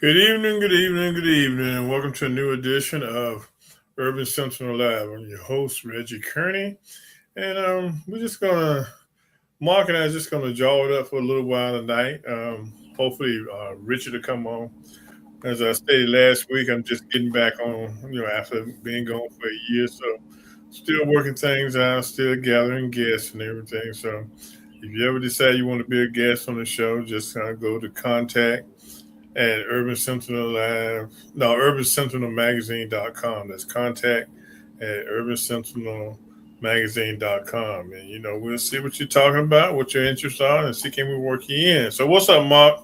Good evening, good evening, good evening, and welcome to a new edition of Urban Sentinel Live. I'm your host, Reggie Kearney, and we're just gonna Mark and I are just gonna jaw it up for a little while tonight. Hopefully, Richard will come on. As I stated last week, I'm just getting back on, after being gone for a year, so still working things out, still gathering guests and everything. So, if you ever decide you want to be a guest on the show, just kind of go to contact at Urban Sentinel Live. No, urbansentinelmagazine.com. That's contact at urbansentinelmagazine.com. And, we'll see what you're talking about, what your interests are, and see can we work you in. So, what's up, Mark?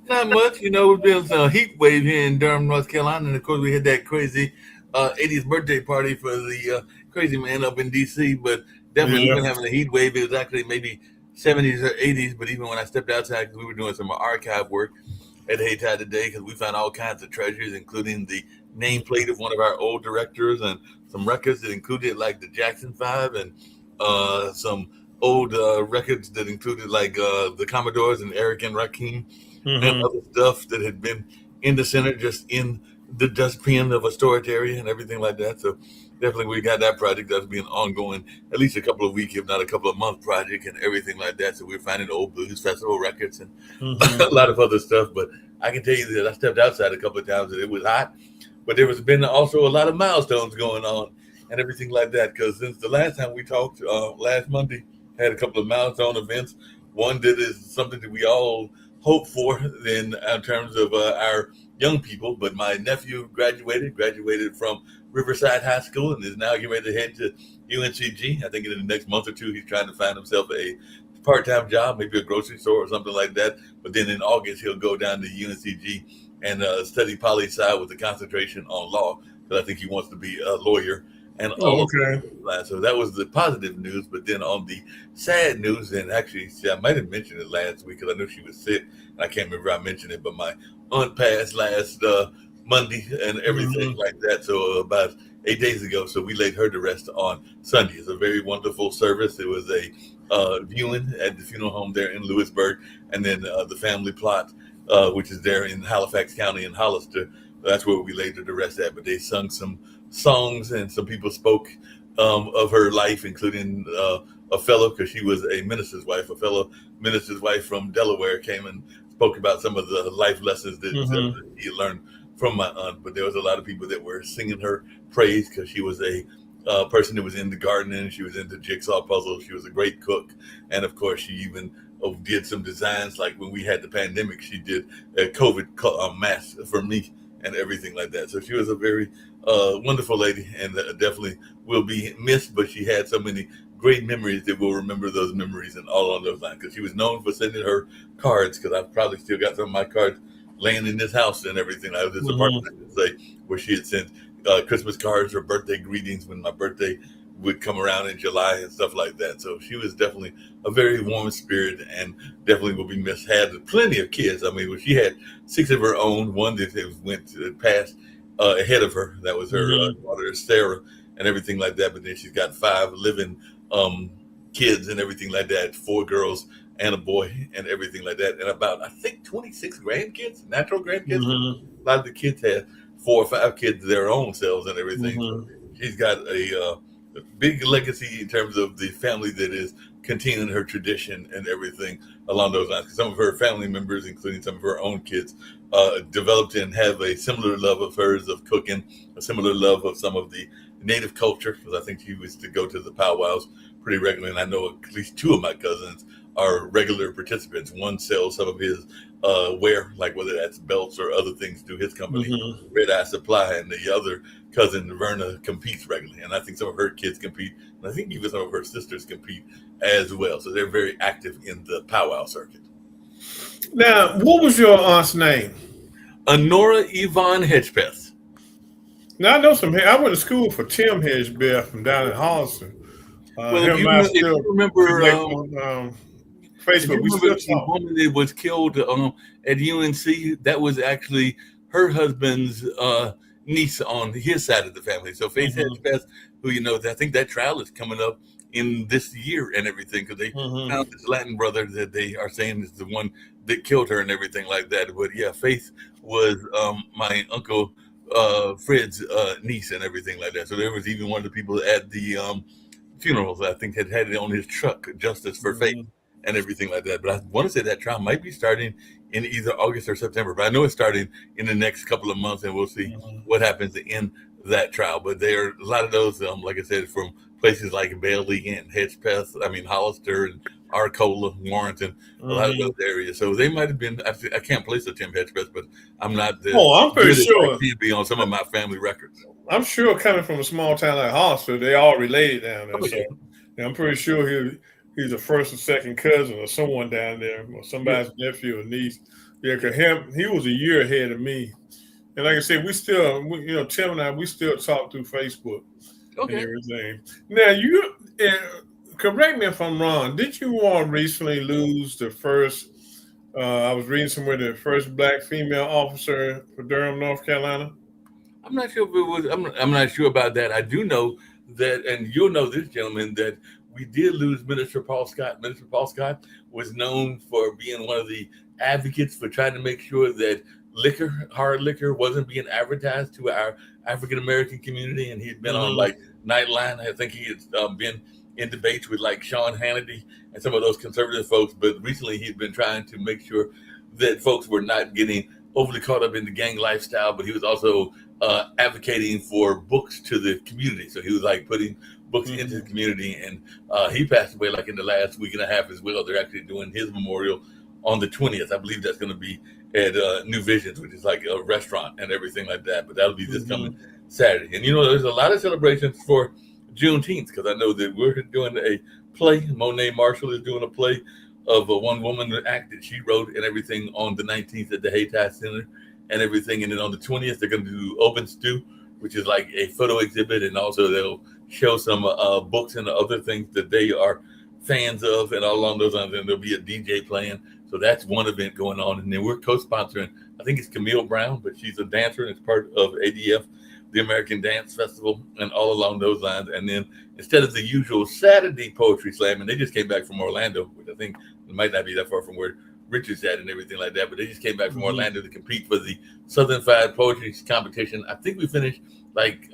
Not much, it's been a heat wave here in Durham, North Carolina, and of course we had that crazy 80th birthday party for the crazy man up in D.C. But definitely we've Yeah. been having a heat wave. It was actually maybe 70s or 80s, but even when I stepped outside, because we were doing some archive work at Haytide today, because we found all kinds of treasures, including the nameplate of one of our old directors and some records that included like the Jackson Five and some old records that included like the Commodores and Eric and Rakim and Hmm. other stuff that had been in the center, just in the dustbin of a storage area and everything like that. So definitely we got that project that's being ongoing at least a couple of weeks, if not a couple of month project and everything like that. So we're finding old blues festival records and Hmm. a lot of other stuff. But I can tell you that I stepped outside a couple of times and it was hot, but there was been also a lot of milestones going on and everything like that. Because since the last time we talked last Monday, had a couple of milestone events. One that is something that we all hope for in terms of our young people. But my nephew graduated from Riverside High School and is now getting ready to head to UNCG. I think in the next month or two, he's trying to find himself a part-time job, maybe a grocery store or something like that. But then in August, he'll go down to UNCG and study poli sci with a concentration on law because I think he wants to be a lawyer and all Oh, of okay. that. So that was the positive news. But then on the sad news, and actually, see, I might have mentioned it last week because I knew she was sick. And I can't remember if I mentioned it, but my aunt passed last Monday and everything Hmm. like that. So about 8 days ago. So we laid her to rest on Sunday. It's a very wonderful service. It was a viewing at the funeral home there in Lewisburg, and then the family plot, which is there in Halifax County in Hollister. That's where we laid her to rest at. But they sung some songs, and some people spoke of her life, including a fellow, because she was a minister's wife, a fellow minister's wife from Delaware came and spoke about some of the life lessons that Hmm. he learned from my aunt. But there was a lot of people that were singing her praise because she was a person that was into gardening. She was into jigsaw puzzles. She was a great cook. And of course, she even did some designs. Like when we had the pandemic, she did a COVID mask for me and everything like that. So she was a very wonderful lady and definitely will be missed. But she had so many great memories that we'll remember those memories and all on those lines. Because she was known for sending her cards. Because I've probably still got some of my cards laying in this house and everything. I was this Hmm. apartment, I should say, where she had sent Christmas cards or birthday greetings when my birthday would come around in July and stuff like that. So she was definitely a very warm spirit and definitely will be missed. Had plenty of kids. I mean, she had six of her own. One that went to passed ahead of her. That was her Hmm. daughter Sarah and everything like that. But then she's got five living um, kids and everything like that. Four girls and a boy and everything like that. And about I think 26 grandkids, natural grandkids. Hmm. A lot of the kids had four or five kids their own selves and everything. So Hmm. she's got a big legacy in terms of the family that is continuing her tradition and everything along those lines. 'Cause some of her family members, including some of her own kids, developed and have a similar love of hers of cooking, a similar love of some of the native culture. Because I think she used to go to the powwows pretty regularly, and I know at least two of my cousins are regular participants. One sells some of his wear, like whether that's belts or other things, through his company, Hmm. Red Eye Supply, and the other cousin Verna competes regularly, and I think some of her kids compete, and I think even some of her sisters compete as well. So they're very active in the powwow circuit. Now, what was your aunt's name? Honora Yvonne Hedgepeth. Now, I know some. I went to school for Tim Hedgebeth from down in Holliston. Well, Him and I if still you remember, connect on if you Facebook. We remember still the talk. woman that was killed at UNC, that was actually her husband's niece on his side of the family. So Faith Hmm. Hedgepeth, who I think that trial is coming up in this year and everything because they Mm-hmm. found this Latin brother that they are saying is the one that killed her and everything like that. But yeah, Faith was my uncle Fred's niece and everything like that. So there was even one of the people at the funerals, I think, had it on his truck, Justice for Faith, Mm-hmm. and everything like that. But I want to say that trial might be starting in either August or September. But I know it's starting in the next couple of months, and we'll see Mm-hmm. what happens in that trial. But there are a lot of those, like I said, from places like Bailey and Hedgepeth, I mean, Hollister and Arcola, Warrenton, a lot of Mm-hmm. those areas. So they might have been, I can't place the Tim Hedgepeth, but I'm not the Oh, I'm pretty good as I sure. can be on some of my family records. I'm sure coming from a small town like Hollister, they all related down there. Oh, So yeah. yeah, I'm pretty sure he's a first or second cousin or someone down there, or Yeah. somebody's nephew or niece. Yeah, cause he was a year ahead of me. And like I said, Tim and I, we still talk through Facebook and Okay. everything. Now, correct me if I'm wrong. Did you all recently lose the first? I was reading somewhere the first black female officer for Durham, North Carolina. I'm not sure if it was. I'm not sure about that. I do know that, and you'll know this, gentleman, that we did lose Minister Paul Scott. Minister Paul Scott was known for being one of the advocates for trying to make sure that liquor, hard liquor, wasn't being advertised to our African American community. And he'd been on Mm-hmm. like Nightline. I think he had been in debates with like Sean Hannity and some of those conservative folks. But recently, he'd been trying to make sure that folks were not getting overly caught up in the gang lifestyle. But he was also advocating for books to the community. So he was like putting books into the Mm-hmm. community, and he passed away like in the last week and a half as well. They're actually doing his memorial on the 20th. I believe that's going to be at New Visions, which is like a restaurant and everything like that. But that'll be this coming Mm-hmm. Saturday. And there's a lot of celebrations for Juneteenth because I know that we're doing a play. Monet Marshall is doing a play of a one woman act that she wrote and everything on the 19th at the Haytie Center and everything. And then on the 20th, they're going to do Open Stew, which is like a photo exhibit. And also they'll show some books and other things that they are fans of. And all along those lines, and there'll be a DJ playing. So that's one event going on. And then we're co-sponsoring, I think it's Camille Brown, but she's a dancer and it's part of ADF, the American Dance Festival, and all along those lines. And then instead of the usual Saturday poetry slam, and they just came back from Orlando, which I think it might not be that far from where Richard's at and everything like that, but they just came back from Mm-hmm. Orlando to compete for the Southern Fried Poetry Competition. I think we finished like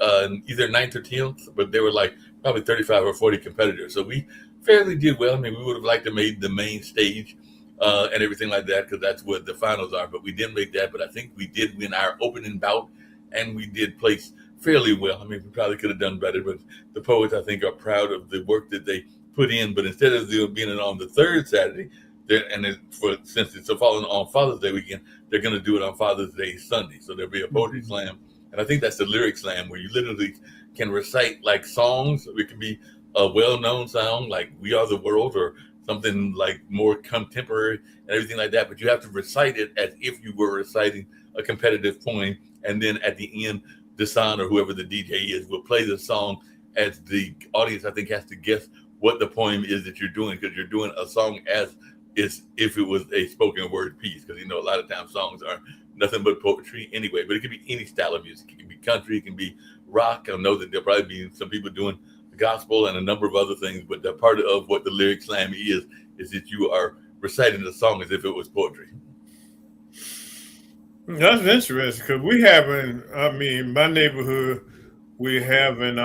either ninth or 10th, but there were like probably 35 or 40 competitors. So we fairly did well. I mean, we would have liked to made the main stage and everything like that because that's what the finals are, but we didn't make that. But I think we did win our opening bout and we did place fairly well. I mean, we probably could have done better, but the poets, I think, are proud of the work that they put in. But instead of them being on the third Saturday, since it's falling on Father's Day weekend, they're going to do it on Father's Day Sunday. So there'll be a poetry Mm-hmm. slam, and I think that's the lyric slam where you literally can recite like songs. It can be a well-known song like "We Are the World" or something like more contemporary and everything like that. But you have to recite it as if you were reciting a competitive poem, and then at the end, Desan or whoever the DJ is will play the song as the audience, I think, has to guess what the poem is that you're doing because you're doing a song as if it was a spoken word piece because a lot of times songs are nothing but poetry anyway, but it can be any style of music. It can be country, it can be rock. I know that there'll probably be some people doing the gospel and a number of other things, but the part of what the lyric slam is that you are reciting the song as if it was poetry. That's interesting because we having, I mean, my neighborhood, we having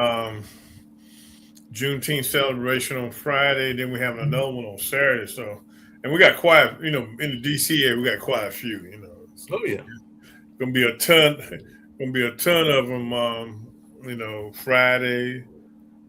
Juneteenth celebration on Friday, then we having another one on Saturday. So, and we got quite, in the DC area, we got quite a few. So Oh yeah. gonna be a ton, gonna be a ton of them. Friday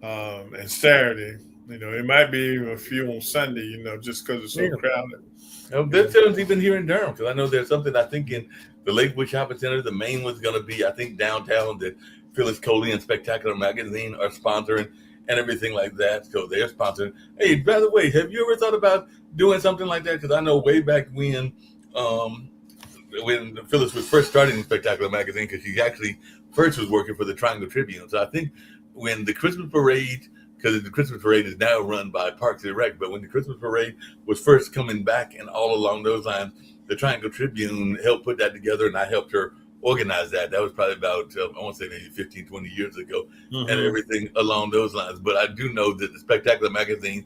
and Saturday. It might be even a few on Sunday. Just because it's so Yeah. crowded. That sounds even here in Durham because I know there's something I think in the Lakewood Shopping Center. The main one's going to be I think downtown that Phyllis Coley and Spectacular Magazine are sponsoring and everything like that. So they're sponsoring. Hey, by the way, have you ever thought about doing something like that? Because I know way back when Phyllis was first starting Spectacular Magazine, because she actually first was working for the Triangle Tribune. So I think when the Christmas parade, because the Christmas parade is now run by Parks and Rec, but when the Christmas parade was first coming back and all along those lines, the Triangle Tribune helped put that together, and I helped her organized that. That was probably about, I want to say maybe 15, 20 years ago, and Mm-hmm. everything along those lines. But I do know that the Spectacular magazine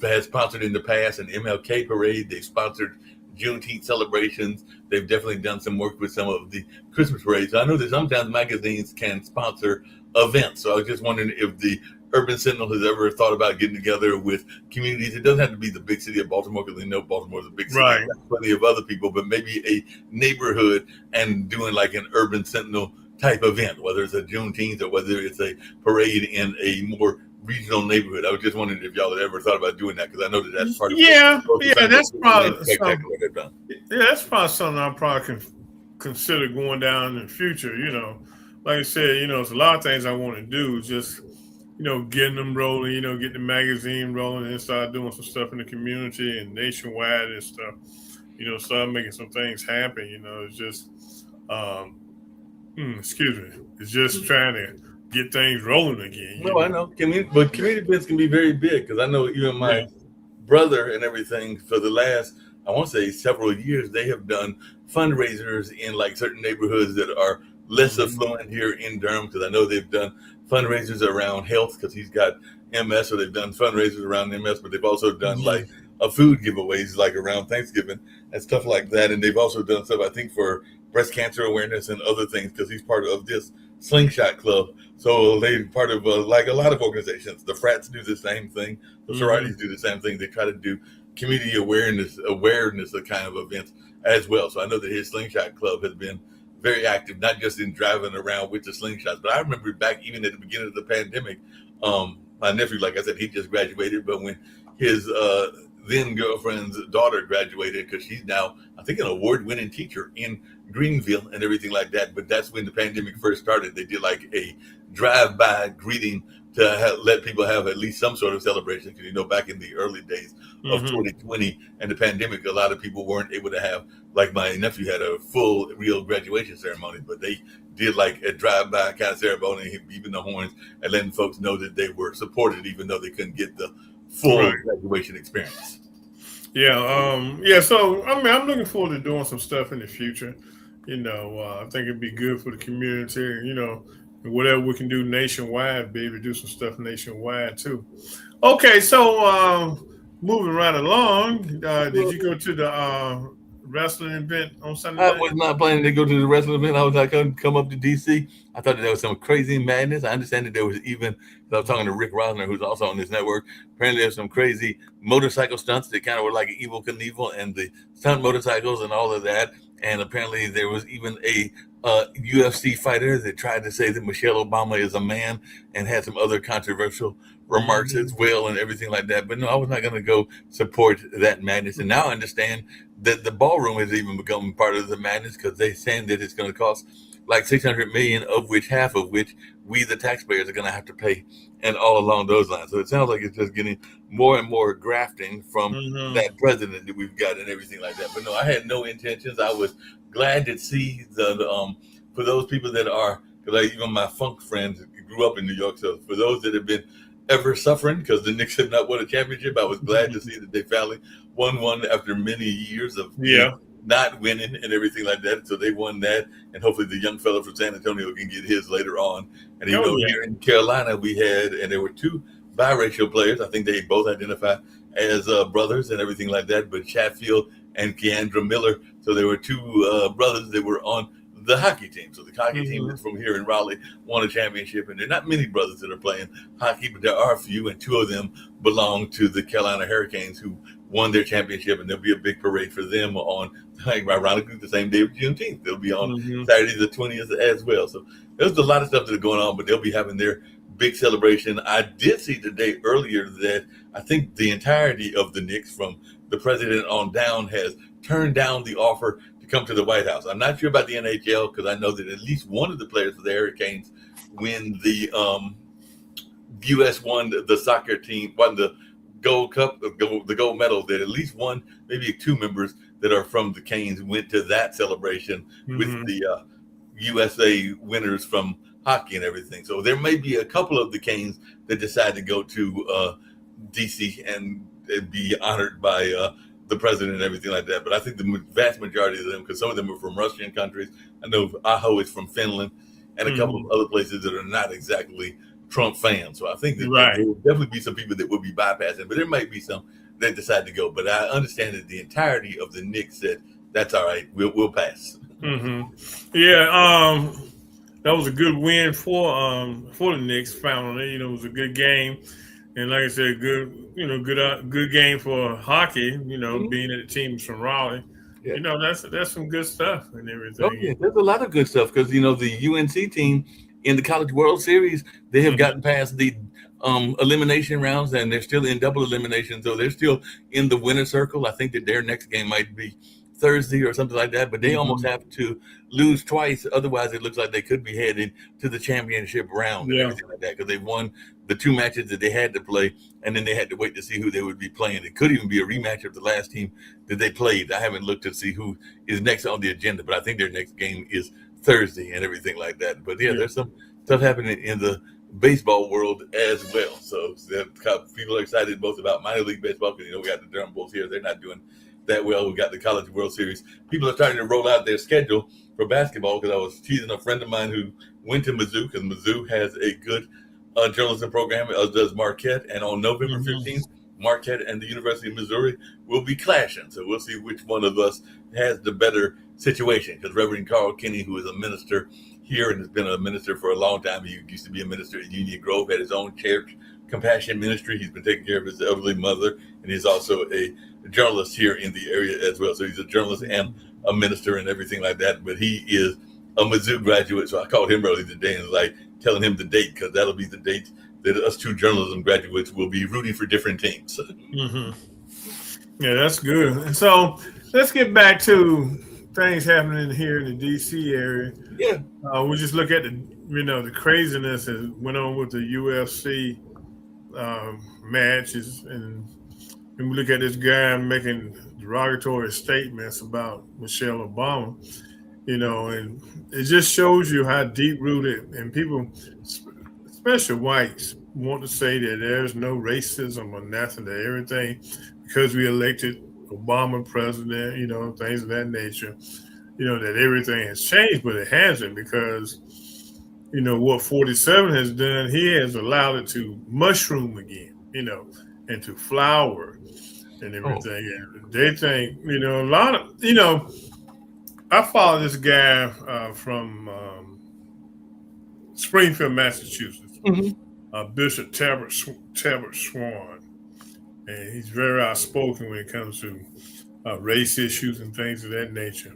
has sponsored in the past an MLK parade. They've sponsored Juneteenth celebrations. They've definitely done some work with some of the Christmas parades. So I know that sometimes magazines can sponsor events. So I was just wondering if the Urban Sentinel has ever thought about getting together with communities. It doesn't have to be the big city of Baltimore because they know Baltimore is a big city. Right. There's plenty of other people, but maybe a neighborhood and doing like an Urban Sentinel type event, whether it's a Juneteenth or whether it's a parade in a more regional neighborhood. I was just wondering if y'all had ever thought about doing that because I know that that's part of what Yeah, both the yeah, Sunday that's School and probably some. Spectacular have done. Yeah, that's probably something I probably can consider going down in the future. Like I said, it's a lot of things I want to do. Just getting them rolling. Get the magazine rolling and start doing some stuff in the community and nationwide and stuff. Start making some things happen. It's just, um, excuse me, it's just trying to get things rolling again. No, I know. But community events can be very big because I know even Yeah. my brother and everything for the last, I want to say several years, they have done fundraisers in like certain neighborhoods that are less Mhm. affluent here in Durham because I know they've done fundraisers around health because he's got MS, so they've done fundraisers around MS, but they've also done Mhm. like a food giveaways like around Thanksgiving and stuff like that. And they've also done stuff, I think, for breast cancer awareness and other things because he's part of this slingshot club. So they part of like a lot of organizations. The frats do the same thing. The Mhm. sororities do the same thing. They try to do community awareness of kind of events as well. So I know that his slingshot club has been very active, not just in driving around with the slingshots, but I remember back even at the beginning of the pandemic, my nephew, like I said, he just graduated, but when his then girlfriend's daughter graduated, because she's now, I think, an award-winning teacher in Greenville and everything like that. But that's when the pandemic first started. They did like a drive-by greeting to let people have at least some sort of celebration. Because back in the early days of Mhm. 2020 and the pandemic, a lot of people weren't able to have. Like my nephew had a full, real graduation ceremony, but they did like a drive-by kind of ceremony, beeping the horns and letting folks know that they were supported, even though they couldn't get the full Right. graduation experience. Yeah. Yeah. So I mean, I'm looking forward to doing some stuff in the future. I think it'd be good for the community. And whatever we can do nationwide, be able to do some stuff nationwide too. Okay. So moving right along, did you go to the wrestling event on Sunday I night? was not planning to go to the wrestling event. I was like, couldn't come up to DC. I thought that there was some crazy madness. I understand that there was even, I was talking to Rick Rosner, who's also on this network. Apparently, there's some crazy motorcycle stunts that kind of were like Evil Knievel and the stunt motorcycles and all of that. And apparently, there was even a UFC fighter that tried to say that Michelle Obama is a man and had some other controversial remarks as Mhm. well and everything like that. But no, I was not going to go support that madness. And now I understand that the ballroom has even become part of the madness because they're saying that it's going to cost like 600 million, of which half of which we, the taxpayers, are going to have to pay, and all along those lines. So it sounds like it's just getting more and more grafting from Mhm. that president that we've got and everything like that. But no, I had no intentions. I was glad to see the for those people that are, because like even my funk friends grew up in New York. So for those that have been ever suffering because the Knicks have not won a championship, I was glad to see that they finally won one after many years of being Yeah. not winning and everything like that. So they won that, and hopefully the young fellow from San Antonio can get his later on. And Oh yeah. here in Carolina, we had, and there were two biracial players. I think they both identify as brothers and everything like that. But Chatfield and Keandra Miller. So there were two brothers that were on the hockey team. So the hockey team Mhm. that's from here in Raleigh won a championship, and there are not many brothers that are playing hockey, but there are a few, and two of them belong to the Carolina Hurricanes, who won their championship, and there'll be a big parade for them on, like, ironically, the same day of Juneteenth. They'll be on Mhm. Saturday the 20th as well. So there's a lot of stuff that's going on, but they'll be having their big celebration. I did see today earlier that I think the entirety of the Knicks, from the president on down, has turned down the offer to come to the White House. I'm not sure about the NHL because I know that at least one of the players for the Hurricanes, when the U.S. won the soccer team, won the gold cup, the gold medal, that at least one, maybe two members that are from the Canes went to that celebration with Mhm. the USA winners from hockey and everything. So there may be a couple of the Canes that decide to go to DC and be honored by the president and everything like that. But I think the vast majority of them, because some of them are from Russian countries. I know Aho is from Finland, and a couple of Mhm. other places that are not exactly Trump fans. So I think that there Right. will definitely be some people that will be bypassing, but there might be some that decide to go. But I understand that the entirety of the Knicks said that's all right. We'll pass. Yeah. That was a good win for the Knicks. Finally, it was a good game, and like I said, good game for hockey. Mhm. Being that the team's from Raleigh, Yeah. that's some good stuff and Oh yeah, everything. there's a lot of good stuff because the UNC team in the College World Series, they have Mhm. gotten past the elimination rounds and they're still in double elimination, so they're still in the winner circle. I think that their next game might be Thursday or something like that, but they almost Mhm. have to lose twice. Otherwise, it looks like they could be headed to the championship round and Yeah. everything like that because they won the two matches that they had to play, and then they had to wait to see who they would be playing. It could even be a rematch of the last team that they played. I haven't looked to see who is next on the agenda, but I think their next game is Thursday and everything like that. But yeah, Yeah. there's some stuff happening in the baseball world as well. So people are excited both about minor league baseball because we got the Durham Bulls here. They're not doing that well. We got the College World Series. People are starting to roll out their schedule for basketball because I was teasing a friend of mine who went to Mizzou because Mizzou has a good journalism program, as does Marquette. And on November Mhm. 15th, Marquette and the University of Missouri will be clashing. So we'll see which one of us has the better situation. Because Reverend Carl Kinney, who is a minister here and has been a minister for a long time, he used to be a minister at Union Grove, had his own church, Compassion Ministry. He's been taking care of his elderly mother, and he's also a journalist here in the area as well. So he's a journalist and a minister and everything like that. But he is a Mizzou graduate, so I called him earlier today and was like telling him the date because that'll be the date that us two journalism graduates will be rooting for different teams. Mhm. Yeah, that's good. And so let's get back to things happening here in the DC area. Yeah. We just look at the craziness that went on with the UFC matches, and we look at this guy making derogatory statements about Michelle Obama. And it just shows you how deep rooted and people, especially whites, want to say that there's no racism or nothing, that everything because we elected Obama president, things of that nature, that everything has changed, but it hasn't because what 47 has done, he has allowed it to mushroom again, and to flower and Oh. everything. And they think, a lot of, I follow this guy from Springfield, Massachusetts, Hmm. Bishop Talbot Swan, and he's very outspoken when it comes to race issues and things of that nature.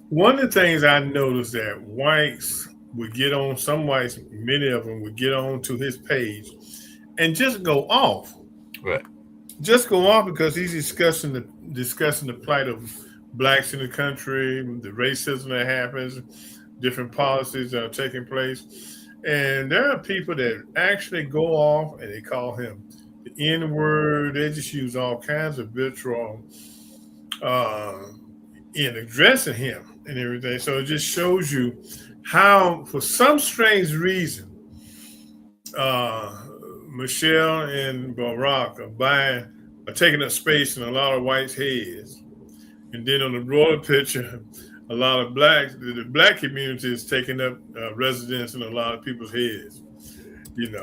One of the things I noticed that whites would get on, some whites, many of them would get on to his page and just go off. Right. Just go off because he's discussing the plight of blacks in the country, the racism that happens, different policies that are taking place. And there are people that actually go off and they call him the N word. They just use all kinds of vitriol uh, in addressing him and everything. So it just shows you how, for some strange reason, uh, Michelle and Barack are taking up space in a lot of whites' heads. And then on the broader picture, a lot of the black community is taking up residence in a lot of people's heads. And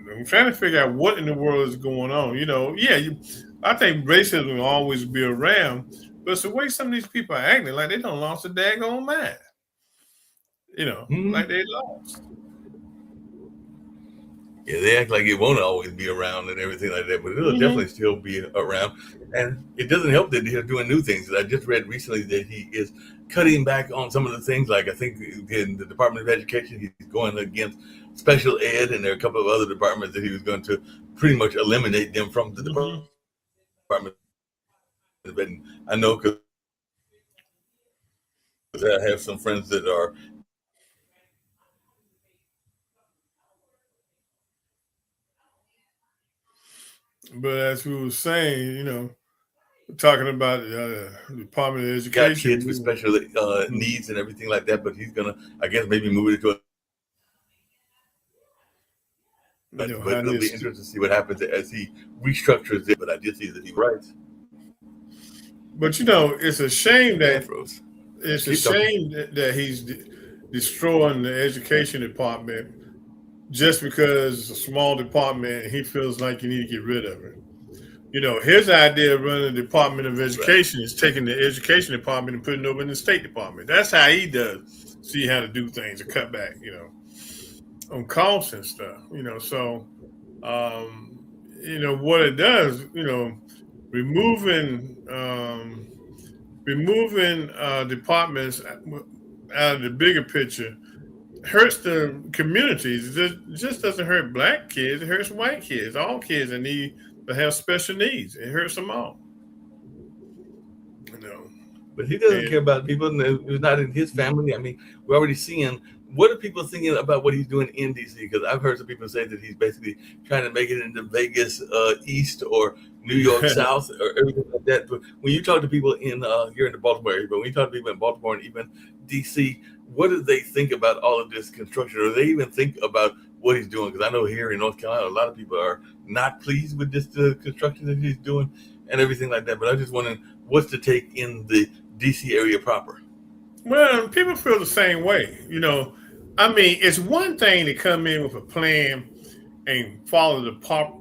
I'm trying to figure out what in the world is going on. Yeah, I think racism will always be around, but it's the way some of these people are acting like they don't lost a daggone mind. Hmm. Like they lost. Yeah, they act like it won't always be around and everything like that, but it'll Hmm. definitely still be around. And it doesn't help that they're doing new things. I just read recently that he is cutting back on some of the things, like I think in the Department of Education, he's going against special ed, and there are a couple of other departments that he was going to pretty much eliminate them from the Hmm. Department of Ed. I know because I have some friends that are But as we were saying, talking about the Department of got kids with Education. special Mhm. needs and everything like that, but he's gonna, I guess, maybe move it to But how it'll be this. interesting to see what happens as he restructures it. But I did see that he was right. But it's a shame Yeah, that froze. it's a Keep talking. shame that he's destroying the education department just because it's a small department and he feels like you need to get rid of it. His idea of running the Department of Right. Education is taking the education department and putting it over in the State Department. That's how he does see how to do things, to cut back, on costs and stuff. So um, what it does, removing departments out of the bigger picture hurts the communities. It just doesn't hurt black kids. It hurts white kids. All kids that need to have special needs. It hurts them all. You know. But he doesn't And care about people, and it's not in his family. I mean, we're already seeing what are people thinking about what he's doing in DC? Because I've heard some people say that he's basically trying to make it into Vegas East or New York South or everything like that. But when you talk to people you're in the Baltimore area, but when you talk to people in Baltimore and even DC, what do they think about all of this construction, or do they even think about what he's doing? Because I know here in North Carolina, a lot of people are not pleased with this construction that he's doing and everything like that. But I'm just wondering what's the take in the DC area proper. well, people feel the same way. I mean, it's one thing to come in with a plan and follow the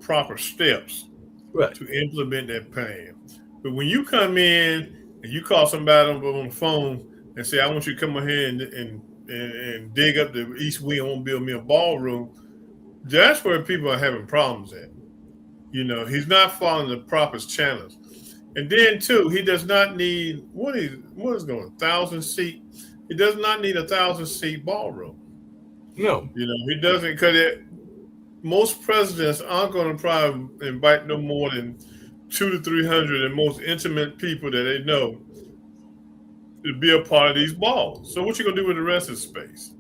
proper steps Right. to implement that plan. But when you come in and you call somebody on the phone and say, "I want you to come over here and dig up the east wing, I want to build me a ballroom," that's where people are having problems at. He's not following the proper channels. And then too, he does not need what is going 1,000 seat. He does not need 1,000 seat ballroom. No. He doesn't because most presidents aren't going to probably invite no more than 200 to 300 and most intimate people that they know to be a part of these balls. So what you gonna do with the rest of the space?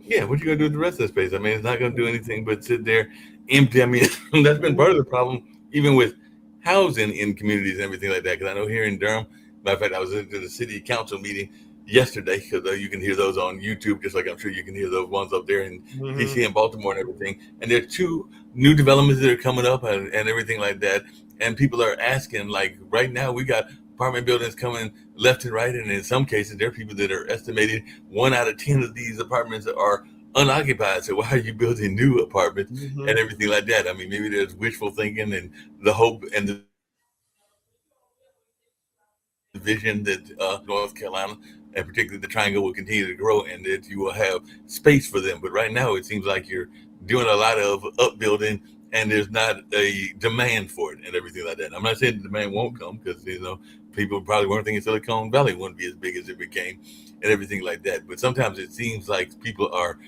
Yeah, what you gonna do with the rest of the space? I mean, it's not gonna do anything but sit there empty. I mean, that's been part of the problem, even with housing in communities and everything like that. Because I know here in Durham, matter of fact, I was at the city council meeting yesterday because you can hear those on YouTube, just like I'm sure you can hear those ones up there in DC Mm-hmm. and Baltimore and everything. And there are two new developments that are coming up and everything like that. And people are asking, like, right now we got apartment buildings coming left and right, and in some cases, there are people that are estimating 1 out of 10 of these apartments are unoccupied. So why are you building new apartments Mm-hmm. and everything like that? I mean, maybe there's wishful thinking and the hope and the vision that North Carolina and particularly the Triangle will continue to grow and that you will have space for them. But right now, it seems like you're doing a lot of upbuilding and there's not a demand for it and everything like that. I'm not saying the demand won't come because people probably weren't thinking Silicon Valley wouldn't be as big as it became and everything like that. But sometimes it seems like people are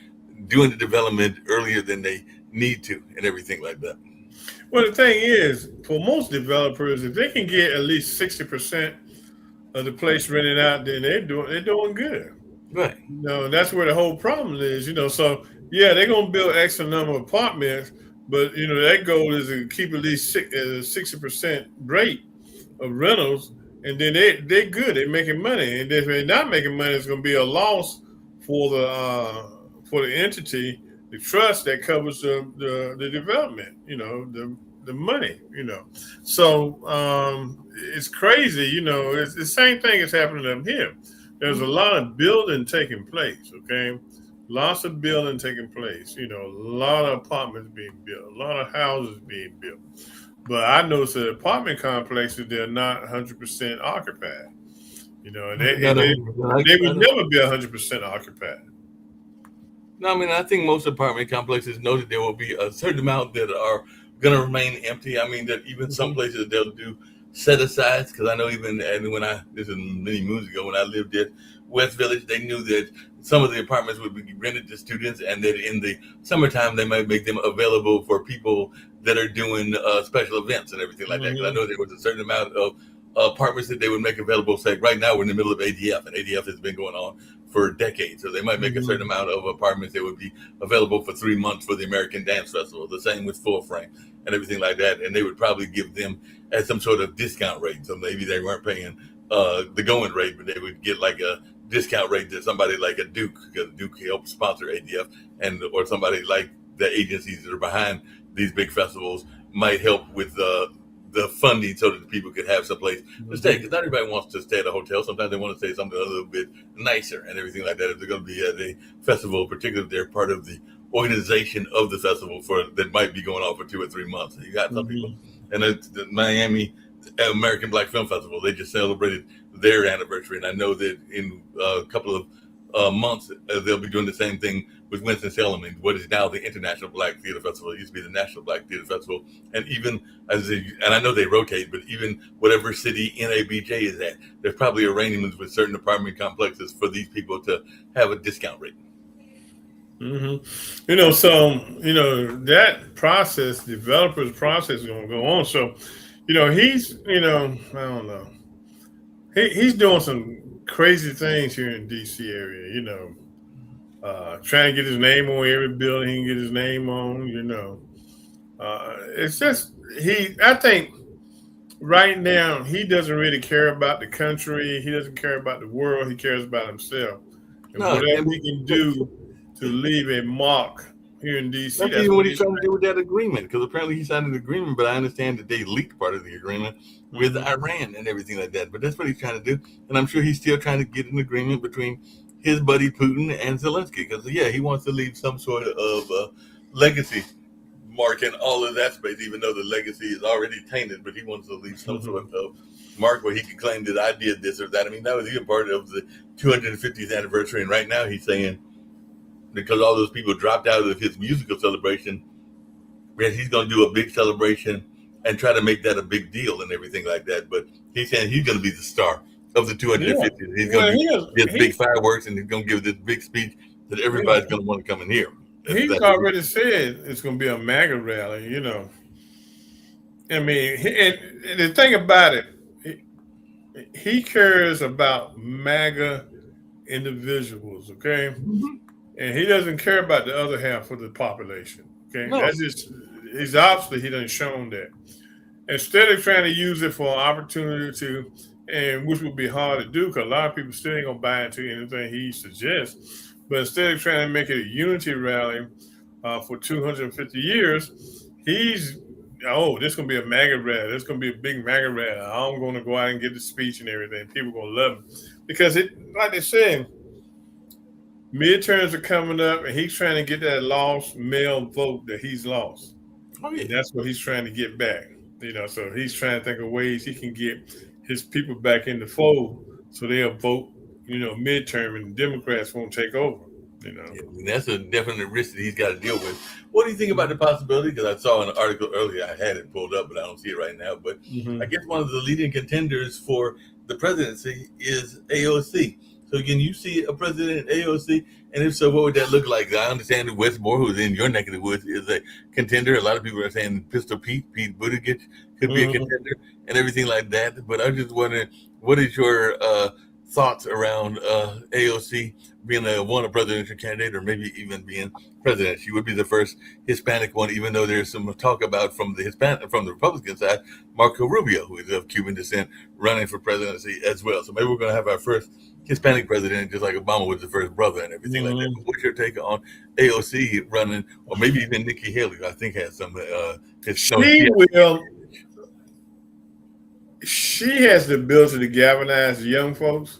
doing the development earlier than they need to and everything like that. Well, the thing is, for most developers, if they can get at least 60% of the place rented out, then they're doing good. Right. That's where the whole problem is. So yeah, they're gonna build X number of apartments, but that goal is to keep at least 60% rate of rentals, and then they're good. They're making money, and if they're not making money, it's going to be a loss for the entity, the trust that covers the development. The money. So it's crazy. It's the same thing is happening up here. There's a lot of building taking place. Okay. Lots of building taking place. A lot of apartments being built, a lot of houses being built. But I noticed that apartment complexes, they're not 100% occupied. And they, Not and they, 100%. they would never be 100% occupied. No, I mean, I think most apartment complexes know that there will be a certain amount that are going to remain empty. I mean, that even some Hmm. places they'll do set asides because I know even and this is many moons ago when I lived at West Village, they knew that some of the apartments would be rented to students, and that in the summertime they might make them available for people that are doing special events and everything like that. Because I Hmm. know there was a certain amount of apartments that they would make available. Say right now we're in the middle of ADF, and ADF has been going on for decades. So they might make a certain Hmm. amount of apartments that would be available for 3 months for the American Dance Festival. The same with Full Frame and everything like that. And they would probably give them at some sort of discount rate. So maybe they weren't paying the going rate, but they would get like a discount rate to somebody like a Duke, because Duke helps sponsor ADF, and or somebody like the agencies that are behind these big festivals might help with the funding so that the people could have some place to stay. Because not everybody wants to stay at a hotel. Sometimes they want to stay something a little bit nicer and everything like that. If they're going to be at a festival, particularly if they're part of the organization of the festival for that might be going on for 2 or 3 months. You got some people, and the Miami American Black Film Festival. They just celebrated their anniversary, and I know that in a couple of months they'll be doing the same thing with Winston-Salem and what is now the International Black Theater Festival. It used to be the National Black Theater Festival, and even and I know they rotate, but even whatever city NABJ is at, there's probably arrangements with certain apartment complexes for these people to have a discount rate. So that process, developers process, is going to go on. So, he's, I don't know, he's doing some crazy things here in DC area. Trying to get his name on every building he can get his name on. It's just I think right now he doesn't really care about the country. He doesn't care about the world. He cares about himself and whatever he can do to leave a mark here in DC. That's even what he's trying to do with that agreement, because apparently he signed an agreement, but I understand that they leaked part of the agreement with Iran and everything like that. But that's what he's trying to do, and I'm sure he's still trying to get an agreement between his buddy Putin and Zelensky, because he wants to leave some sort of legacy mark in all of that space, even though the legacy is already tainted. But he wants to leave some sort of mark where he can claim that I did this or that. I mean, that was even part of the 250th anniversary, and right now he's saying, because all those people dropped out of his musical celebration, he's going to do a big celebration and try to make that a big deal and everything like that. But he's saying he's going to be the star of the 250th. He's going to do big fireworks, and he's going to give this big speech that everybody's going to want to come and hear. He's already said it's going to be a MAGA rally, I mean, and the thing about it, he cares about MAGA individuals, okay? And he doesn't care about the other half of the population. Okay, that's just he done shown that. Instead of trying to use it for an opportunity to, and which would be hard to do because a lot of people still ain't gonna buy into anything he suggests. But instead of trying to make it a unity rally for 250 years, this is gonna be a MAGA rally. This is gonna be a big MAGA rally. I'm gonna go out and get the speech and everything. People gonna love it because like they said. Midterms are coming up, and he's trying to get that lost male vote that he's lost. And that's what he's trying to get back. So he's trying to think of ways he can get his people back in the fold, so they'll vote. Midterm, and the Democrats won't take over. That's a definite risk that he's got to deal with. What do you think about the possibility? Because I saw an article earlier, I had it pulled up, but I don't see it right now. But I guess one of the leading contenders for the presidency is AOC. So can you see a president AOC? And if so, what would that look like? I understand that Westmore, who's in your neck of the woods, is a contender. A lot of people are saying Pistol Pete Buttigieg could be a contender and everything like that. But I'm just wondering, what is your thoughts around AOC being a presidential candidate, or maybe even being president? She would be the first Hispanic one, even though there's some talk about from the Republican side, Marco Rubio, who is of Cuban descent, running for presidency as well. So maybe we're going to have our first Hispanic president, just like Obama was the first brother and everything like that. But what's your take on AOC running, or maybe even Nikki Haley, who I think has some. She has the ability to galvanize young folks.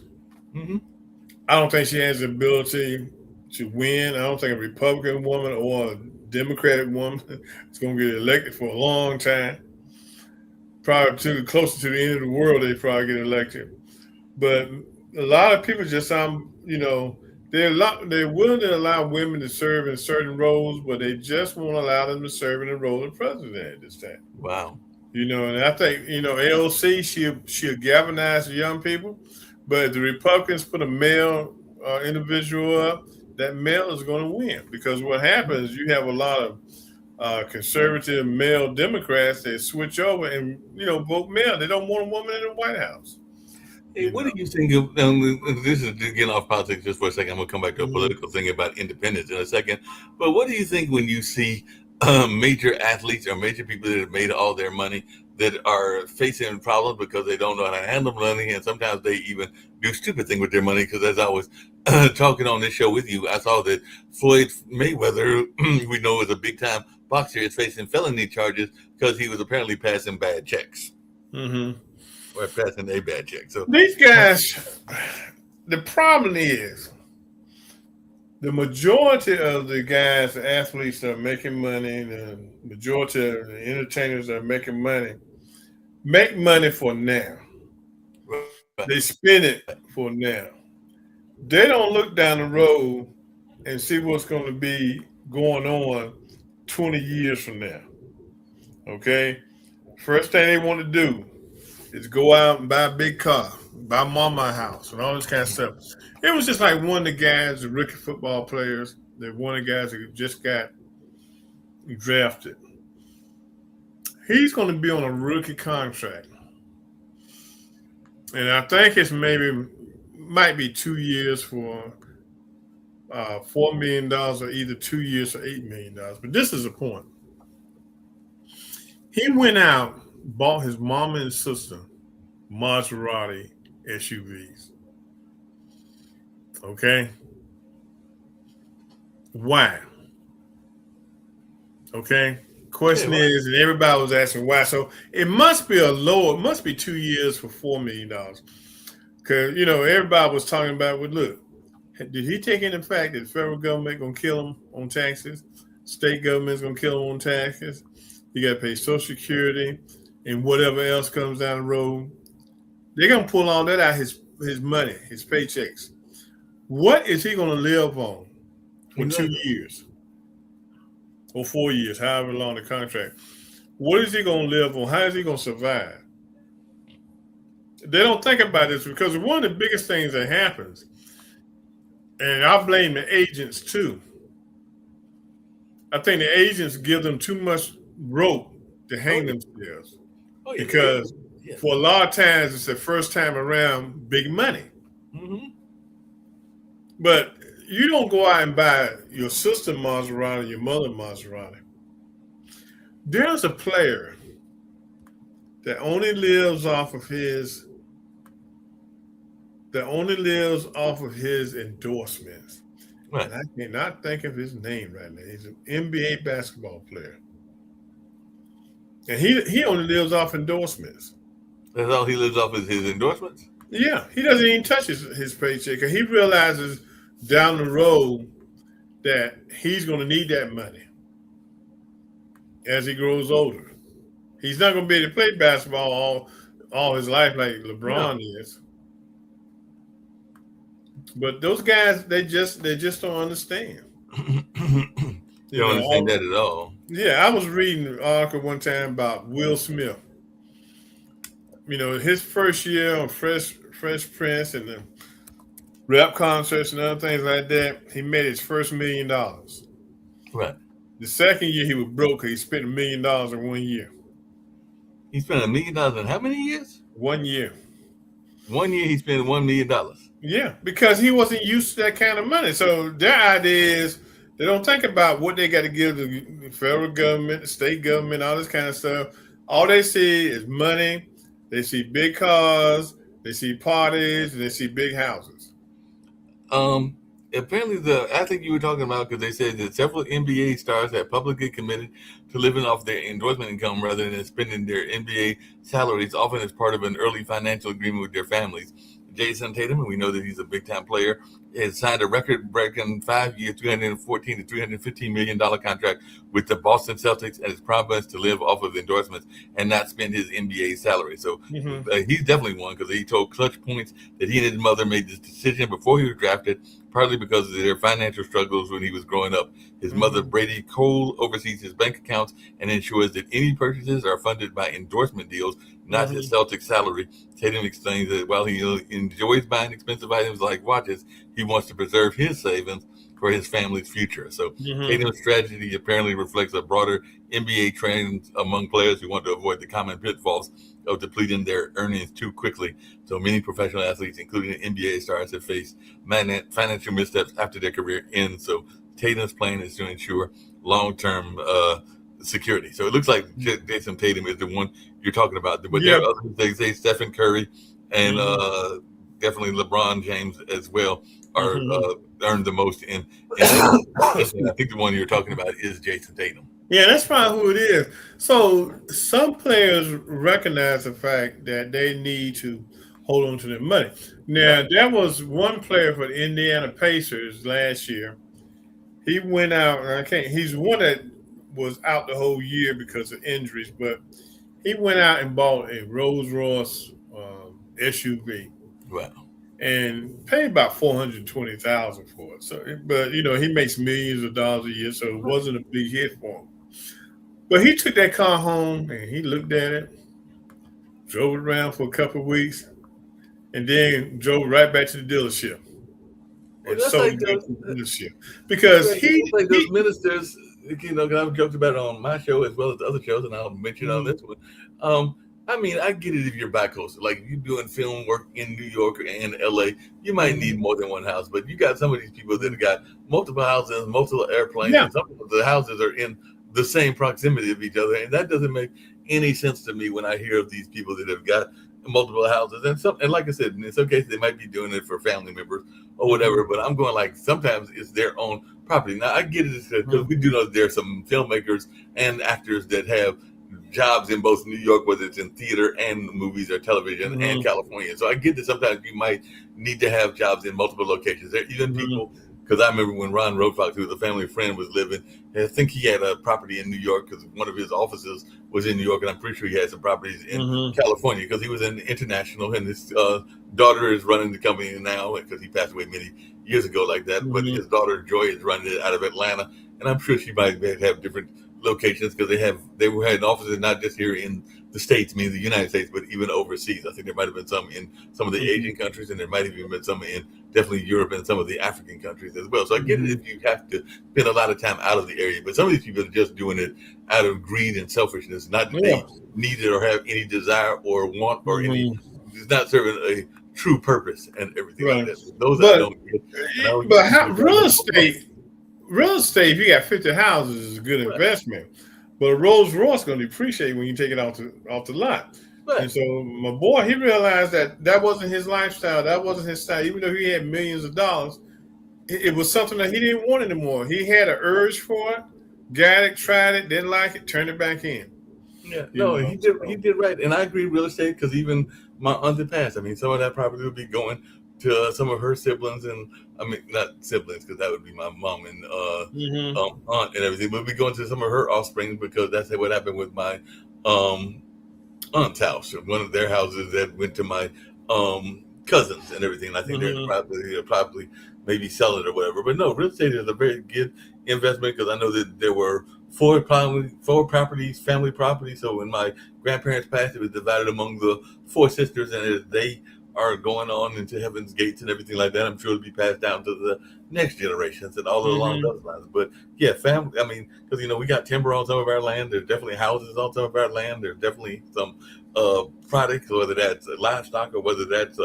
I don't think she has the ability to win. I don't think a Republican woman or a Democratic woman is going to get elected for a long time. Probably closer to the end of the world, they probably get elected. But a lot of people just, they're willing to allow women to serve in certain roles, but they just won't allow them to serve in the role of president at this time. Wow. And I think, AOC, she'll galvanize the young people, but if the Republicans put a male individual up, that male is going to win, because what happens, you have a lot of conservative male Democrats that switch over and, vote male. They don't want a woman in the White House. Hey, what do you think of, this is getting off politics just for a second. I'm going to come back to a political thing about independence in a second. But what do you think when you see major athletes or major people that have made all their money that are facing problems because they don't know how to handle money, and sometimes they even do stupid things with their money? Because as I was talking on this show with you, I saw that Floyd Mayweather, we know, is a big-time boxer is facing felony charges because he was apparently passing bad checks or passing a bad check. So These guys, the problem is the majority of the guys, the athletes that are making money, the majority of the entertainers that are making money, make money for now. They spend it for now. They don't look down the road and see what's going to be going on 20 years from now. Okay? First thing they want to do is go out and buy a big car, buy mama a house, and all this kind of stuff. It was just like one of the guys, the rookie football players, that one of the guys that just got drafted. He's going to be on a rookie contract. And I think it's might be 2 years for $4 million or either 2 years for $8 million. But this is the point. He went out, bought his mom and sister Maserati SUVs. Okay? Why? Okay? Question is, and everybody was asking why. So it must be it must be 2 years for $4 million. Because, everybody was talking about, well, look, did he take in the fact that the federal government going to kill him on taxes? State government's going to kill him on taxes? You got to pay Social Security and whatever else comes down the road. They're going to pull all that out, his money, his paychecks. What is he going to live on for 2 years? Or 4 years, however long the contract. What is he going to live on? How is he going to survive? They don't think about this because one of the biggest things that happens, and I blame the agents too. I think the agents give them too much rope to hang themselves. Because for a lot of times it's the first time around big money. But you don't go out and buy your sister Maserati, your mother Maserati. There's a player that only lives off of his endorsements. Right. And I cannot think of his name right now. He's an NBA basketball player. And he only lives off endorsements. That's all he lives off is his endorsements? Yeah. He doesn't even touch his paycheck. And he realizes down the road that he's going to need that money as he grows older. He's not going to be able to play basketball all his life like LeBron is. But those guys, they just don't understand. They don't understand that at all. Yeah, I was reading an article one time about Will Smith. His first year on Fresh Prince and the rap concerts and other things like that, he made his first $1 million. Right. The second year he was broke. He spent $1 million in 1 year. He spent $1 million in how many years? 1 year. 1 year he spent $1 million. Yeah, because he wasn't used to that kind of money. So their idea is they don't think about what they got to give the federal government, the state government, all this kind of stuff. All they see is money. They see big cars. They see parties. And they see big houses. Apparently the athlete you were talking about, because they said that several NBA stars have publicly committed to living off their endorsement income rather than spending their NBA salaries, often as part of an early financial agreement with their families. Jason Tatum, and we know that he's a big-time player, has signed a record-breaking 5-year, $314 to $315 million contract with the Boston Celtics and has promised to live off of endorsements and not spend his NBA salary. So he's definitely one, because he told Clutch Points that he and his mother made this decision before he was drafted, partly because of their financial struggles when he was growing up. His mother, Brady Cole, oversees his bank accounts and ensures that any purchases are funded by endorsement deals, not his Celtic salary. Tatum explains that while he enjoys buying expensive items like watches, he wants to preserve his savings for his family's future. So Tatum's strategy apparently reflects a broader NBA trend among players who want to avoid the common pitfalls of depleting their earnings too quickly. So many professional athletes, including NBA stars, have faced financial missteps after their career ends. So Tatum's plan is to ensure long-term security. So it looks like Jason Tatum is the one you're talking about. But there are others, they say Stephen Curry and definitely LeBron James as well are earned the most. And I think the one you're talking about is Jason Tatum. Yeah, that's probably who it is. So some players recognize the fact that they need to hold on to their money. Right. Now, there was one player for the Indiana Pacers last year. He went out, and I can't. He's one that was out the whole year because of injuries, but he went out and bought a Rolls Royce SUV Right. and paid about 420,000 for it. So, but he makes millions of dollars a year, so it wasn't a big hit for him. But he took that car home and he looked at it, drove it around for a couple of weeks, and then drove right back to the dealership Well, and that's sold like it back those. to the dealership That's because right. he That's like those he. ministers. 'Cause I've joked about it on my show as well as the other shows, and I'll mention on Mhm, this one. Um, I mean, I get it if you're bicoastal, like if you're doing film work in New York or in LA, you might need mhm, more than one house. But you got some of these people that mhm. have got multiple houses, multiple airplanes, Yeah. and some of the houses are in the same proximity of each other, and that doesn't make any sense to me when I hear of these people that have got multiple houses. And like I said, in some cases they might be doing it for family members or Mhm, whatever. But I'm going like sometimes it's their own property. Now I get it because mhm, we do know that there are some filmmakers and actors that have jobs in both New York, whether it's in theater and movies or television, and mhm, California. So I get that sometimes you might need to have jobs in multiple locations. There are even mhm, people, because I remember when Ron Roadfox, who was a family friend, was living, I think he had a property in New York because one of his offices was in New York, and I'm pretty sure he had some properties in mhm, California because he was in international, and his daughter is running the company now because he passed away many years ago like that. But mhm, his daughter Joy is running it out of Atlanta, and I'm sure she might have different locations because they were had offices not just here in the states, meaning the United States, but even overseas. I think there might have been some in some of the mhm, Asian countries, and there might have even been some in definitely Europe and some of the African countries as well. So I get it mhm. if you have to spend a lot of time out of the area, but some of these people are just doing it out of greed and selfishness, not that Yeah. they need it or have any desire or want or any. Mhm. It's not serving a true purpose and everything like Right. that. So those I But don't get, and I don't get but people how, that try to real make more money. estate real estate, if you got 50 houses, is a good Right, investment. But a Rolls Royce going to depreciate when you take it off the lot. And right. so my boy, he realized that that wasn't his lifestyle. That wasn't his style. Even though he had millions of dollars, it was something that he didn't want anymore. He had an urge for it, got it, tried it, didn't like it, turned it back in. Yeah, You no, know, he so did right, and I agree real estate because even my aunt that passed, I mean, some of that property would be going to some of her siblings, and I mean not siblings because that would be my mom and hmm aunt and everything, but it'd be going to some of her offspring because that's what happened with my um aunt's house, one of their houses that went to my cousins and everything. And I think they're hmm probably maybe sell it or whatever. But no, real estate is a very good investment because I know that there were four properties, family properties. So when my grandparents passed, it was divided among the four sisters, and as they are going on into heaven's gates and everything like that, I'm sure it'll be passed down to the next generations and all along hmm those lines. But yeah, family. I mean, because we got timber on some of our land. There's definitely houses on some of our land. There's definitely some products, whether that's livestock or whether that's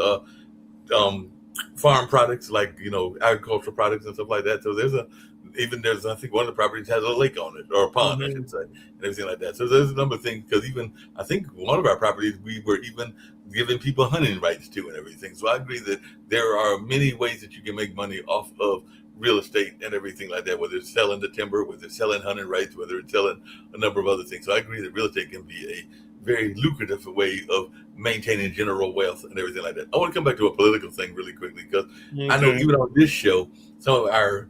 um, farm products like agricultural products and stuff like that. So there's I think one of the properties has a lake on it or a pond, I should hmm say, and everything like that. So there's a number of things because even I think one of our properties we were even giving people hunting rights to and everything. So I agree that there are many ways that you can make money off of real estate and everything like that, whether it's selling the timber, whether it's selling hunting rights, whether it's selling a number of other things. So I agree that real estate can be a very lucrative way of maintaining general wealth and everything like that. I want to come back to a political thing really quickly because I know Okay. even on this show, some of our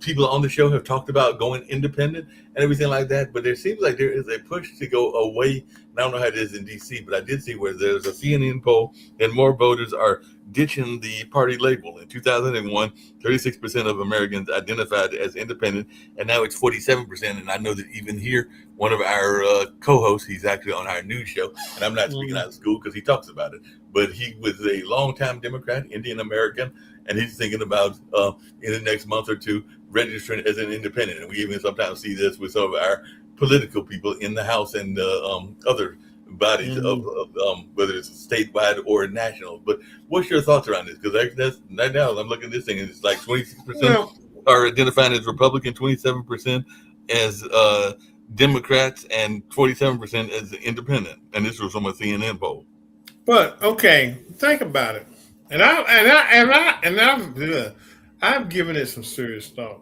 people on the show have talked about going independent and everything like that, but there seems like there is a push to go away. And I don't know how it is in DC, but I did see where there's a CNN poll and more voters are ditching the party label. In 2001, 36% of Americans identified as independent, and now it's 47%. And I know that even here, one of our co-hosts, he's actually on our news show, and I'm not speaking hmm out of school because he talks about it, but he was a longtime Democrat, Indian American, and he's thinking about in the next month or two registering as an independent. And we even sometimes see this with some of our political people in the House and other bodies hmm of whether it's statewide or national. But what's your thoughts around this? Because that's right now I'm looking at this thing and it's like 26% Well, are identifying as Republican, 27% as Democrats, and 47% as independent. And this was from a CNN poll. but okay, think about it. I've given it some serious thought.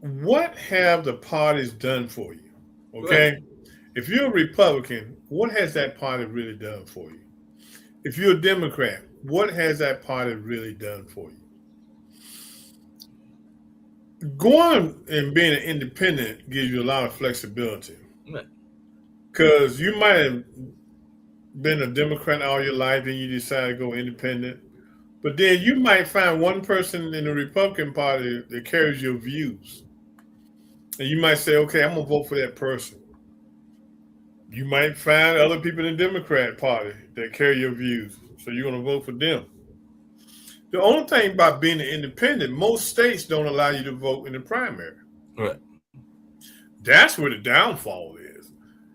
what have the parties done for you? Right. Okay. If you're a Republican, what has that party really done for you? If you're a Democrat, what has that party really done for you? Going and being an independent gives you a lot of flexibility Right. because you might have been a Democrat all your life and you decide to go independent. But then you might find one person in the Republican Party that carries your views. And you might say, okay, I'm going to vote for that person. You might find other people in the Democrat Party that carry your views. So you're going to vote for them. The only thing about being an independent, most states don't allow you to vote in the primary. Right. That's where the downfall is.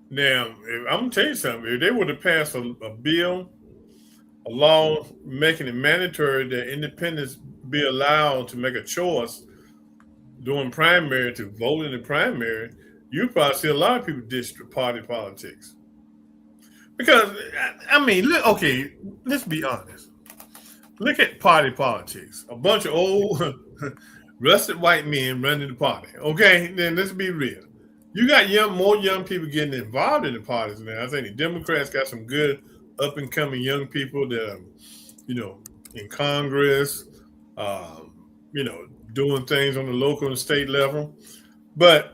Now, I'm going to tell you something. If they would have passed a bill, a law making it mandatory that independents be allowed to make a choice during primary to vote in the primary, you probably see a lot of people ditch the party politics. Because, I mean, okay, let's be honest. Look at party politics. A bunch of old, rusted white men running the party. Okay, then let's be real. You got more young people getting involved in the parties now. I think the Democrats got some good up and coming young people that are, you know, in Congress, you know, doing things on the local and state level. But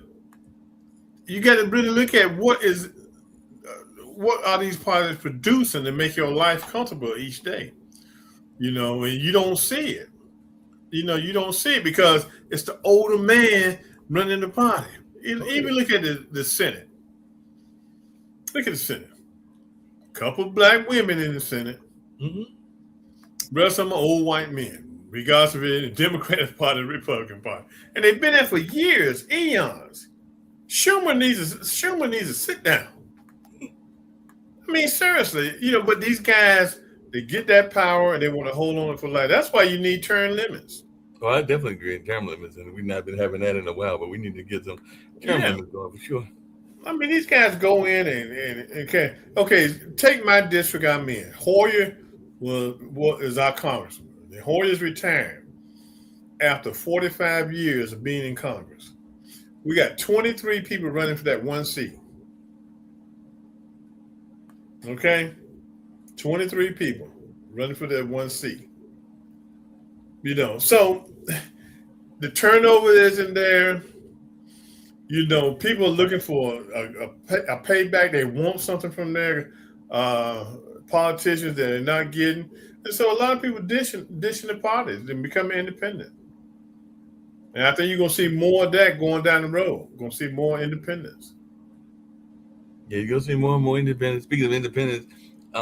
you got to really look at what are these parties producing to make your life comfortable each day. You know, and you don't see it. You know, you don't see it because it's the older man running the party. Even look at the Senate. Look at the Senate. A couple of black women in the Senate. Mm-hmm. Rest of them are old white men, regardless of it, the Democratic Party, the Republican Party, and they've been there for years, eons. Schumer needs to sit down. I mean, seriously, you know. But these guys, they get that power and they want to hold on for life. That's why you need term limits. Well, I definitely agree in term limits, and we've not been having that in a while, but we need to get some term Yeah. limits going for sure. I mean, these guys go in and okay, take my district I'm in. Hoyer is our congressman. And Hoyer's retired after 45 years of being in Congress. We got 23 people running for that one seat. Okay? 23 people running for that one seat. You know, so the turnover isn't there. You know, people are looking for a payback. They want something from their politicians that they're not getting. And so a lot of people dishing the parties and becoming independent. And I think you're going to see more of that going down the road. You're going to see more independence. Yeah, you're going to see more and more independence. Speaking of independence,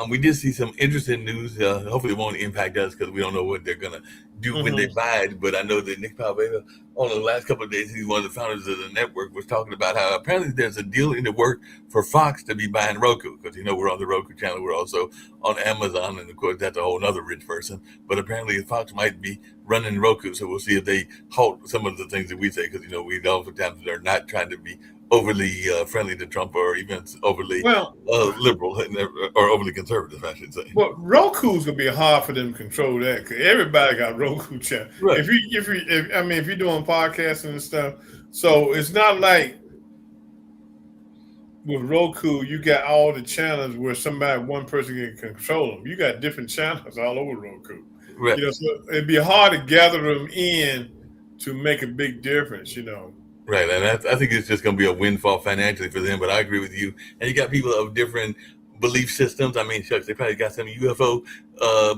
we did see some interesting news. Hopefully, it won't impact us because we don't know what they're going to do when they Mm-hmm. buy it. But I know that Nick Palveda, on the last couple of days, he's one of the founders of the network, was talking about how apparently there's a deal in the work for Fox to be buying Roku because, you know, we're on the Roku channel. We're also on Amazon. And, of course, that's a whole other rich person. But apparently, Fox might be running Roku. So we'll see if they halt some of the things that we say because, you know, we oftentimes are not trying to be overly friendly to Trump or even overly Well, liberal or overly conservative, I should say. well, Roku's gonna be hard for them to control that because everybody got Roku channel. Right. If you're doing podcasting and stuff, so it's not like with Roku you got all the channels where one person can control them. You got different channels all over Roku. Right. You know, so it'd be hard to gather them in to make a big difference. You know. Right, and I think it's just going to be a windfall financially for them. But I agree with you. And you got people of different belief systems. I mean, shucks, they probably got some UFO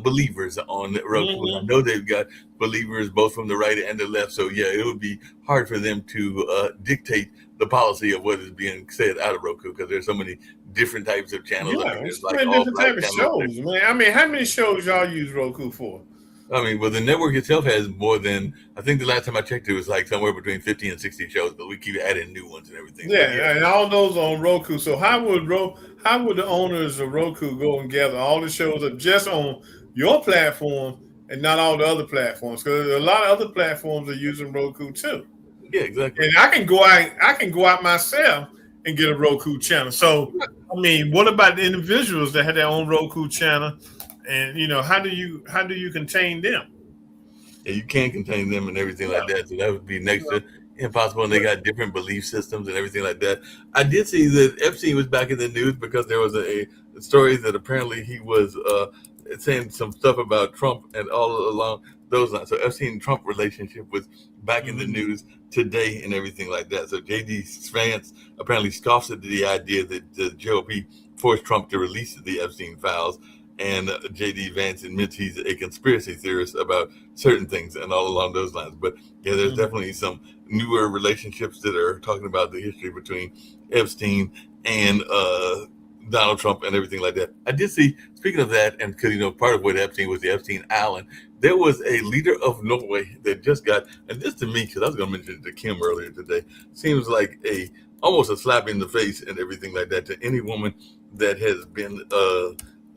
believers on Roku. And I Mm-hmm. know they've got believers both from the right and the left. So yeah, it would be hard for them to dictate the policy of what is being said out of Roku because there's so many different types of channels. I Yeah, mean, it's there's so like many all different black type of channels. shows, man. I mean, how many shows y'all use Roku for? I mean, well, the network itself has more than I think the last time I checked, it was like somewhere between 50 and 60 shows, but we keep adding new ones and everything. But yeah, Yeah, and all those on Roku. So how would the owners of Roku go and gather all the shows up just on your platform and not all the other platforms? Because a lot of other platforms are using Roku too. yeah, exactly. And I can go out myself and get a Roku channel. So I mean, what about the individuals that have their own Roku channel? And you know, how do you contain them? And you can contain them and everything like Yeah. that. So that would be next to impossible, and they got different belief systems and everything like that. I did see that Epstein was back in the news because there was a story that apparently he was saying some stuff about Trump and all along those lines. So Epstein Trump relationship was back in the Hmm. news today and everything like that. So JD Vance apparently scoffs at the idea that the GOP forced Trump to release the Epstein files. And JD Vance admits he's a conspiracy theorist about certain things and all along those lines. But yeah, there's Hmm. definitely some newer relationships that are talking about the history between Epstein and Donald Trump and everything like that. I did see, speaking of that, and because part of what Epstein was the Epstein Island, there was a leader of Norway that just got, and this to me, because I was going to mention it to Kim earlier today, seems like a almost a slap in the face and everything like that to any woman that has been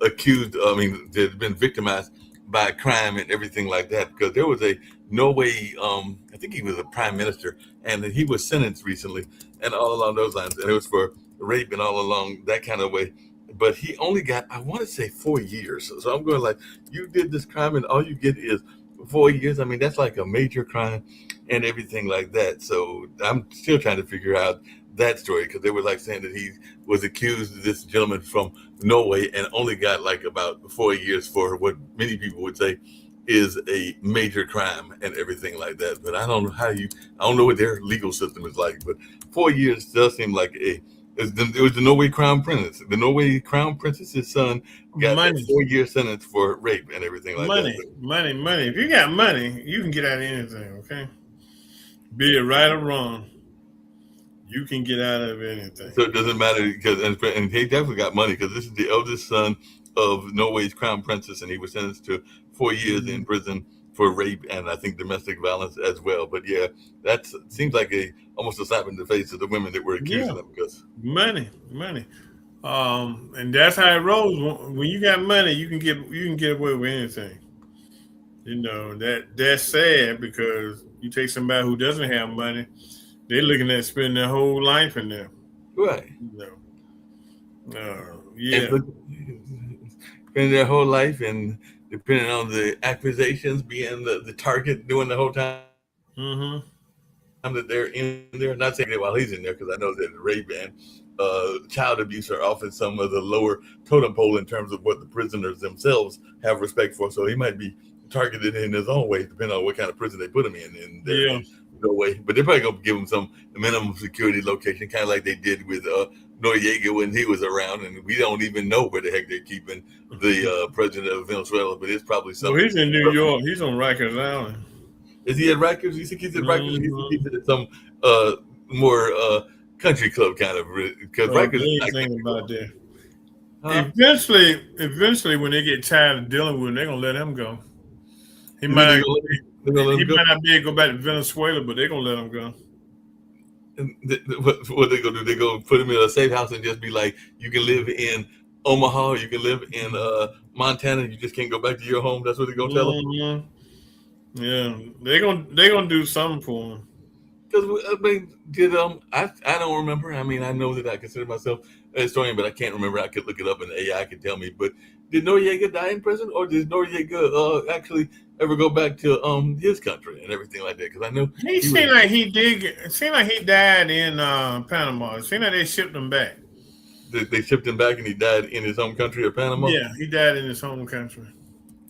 accused. I mean, that has been victimized by crime and everything like that. Because there was a Norway, I think he was a prime minister, and he was sentenced recently, and all along those lines, and it was for rape and all along that kind of way. But he only got, I want to say, 4 years. So I'm going like, you did this crime, and all you get is 4 years. I mean, that's like a major crime and everything like that. So I'm still trying to figure out that story because they were like saying that he was accused, this gentleman from Norway, and only got like about 4 years for what many people would say is a major crime and everything like that. But I don't know I don't know what their legal system is like, but 4 years does seem like it was the Norway crown prince. The Norway crown princess's son got a Money, 4 year sentence for rape and everything like that. money, money, money. If you got money, you can get out of anything. Okay, be it right or wrong, you can get out of anything. So it doesn't matter because and he definitely got money because this is the eldest son of Norway's crown princess, and he was sentenced to 4 years in Mhm. prison for rape and I think domestic violence as well. But yeah, that seems like a almost a slap in the face of the women that were Yeah, accusing them because money, money. And that's how it rolls. When you got money, you can get away with anything. That's sad because you take somebody who doesn't have money, they're looking at spending their whole life in there. right You and yeah. look, spending their whole life and depending on the accusations being the target doing the whole time Hmm. that they're in there. Not saying that while he's in there, because I know that rape and child abuse are often some of the lower totem pole in terms of what the prisoners themselves have respect for. So he might be targeted in his own way, depending on what kind of prison they put him in there Yeah. in no way. But they're probably gonna give him some minimum security location, kind of like they did with Noriega when he was around, and we don't even know where the heck they're keeping the president of Venezuela. But it's probably Well, some. he's in New York. He's on Rikers Island. Is he at Rikers? You think he's at Rikers? He Hmm. he's at some more country club kind of because Oh, Rikers they is ain't not thinking country about club, that. huh? Eventually, when they get tired of dealing with him, they're gonna let him go. He You think might not, they're gonna let he him go? might not be able to go back to Venezuela, but they're gonna let him go. And what they gonna do? They gonna put him in a safe house and just be like, you can live in Omaha, you can live in Montana, you just can't go back to your home. That's what they're gonna tell him. Hmm. Yeah, they gonna do something for him. Because I mean, did I don't remember. I mean, I know that I consider myself a historian, but I can't remember. I could look it up and AI could tell me. But did Noriega die in prison, or did Noriega actually ever go back to his country and everything like that? Because I know He he was. seemed like he did. It seemed like he died in Panama. It seemed like they shipped him back. They shipped him back, and he died in his home country of Panama. Yeah, he died in his home country.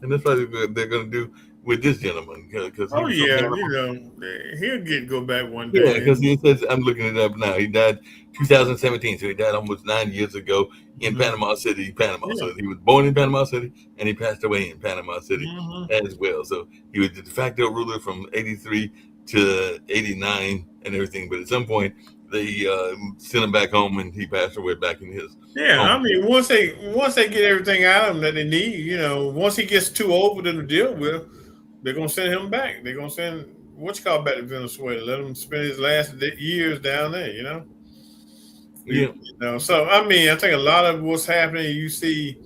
And that's what they're going to do with this gentleman because he Oh was from yeah, Panama. he'll get go back one Yeah, day. because he says I'm looking it up now. He died 2017, so he died almost 9 years ago in Hmm. Panama City, Panama. Yeah. So he was born in Panama City and he passed away in Panama City Hmm. as well. So he was the de facto ruler from '83 to '89 and everything. But at some point, they sent him back home and he passed away back in his Yeah, home. I mean, once they get everything out of him that they need, once he gets too old for them to deal with, they're gonna send him back. They're gonna send what's called back to Venezuela. Let him spend his last years down there. Yeah. So I mean, I think a lot of what's happening, you see,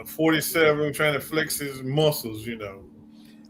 47 trying to flex his muscles. For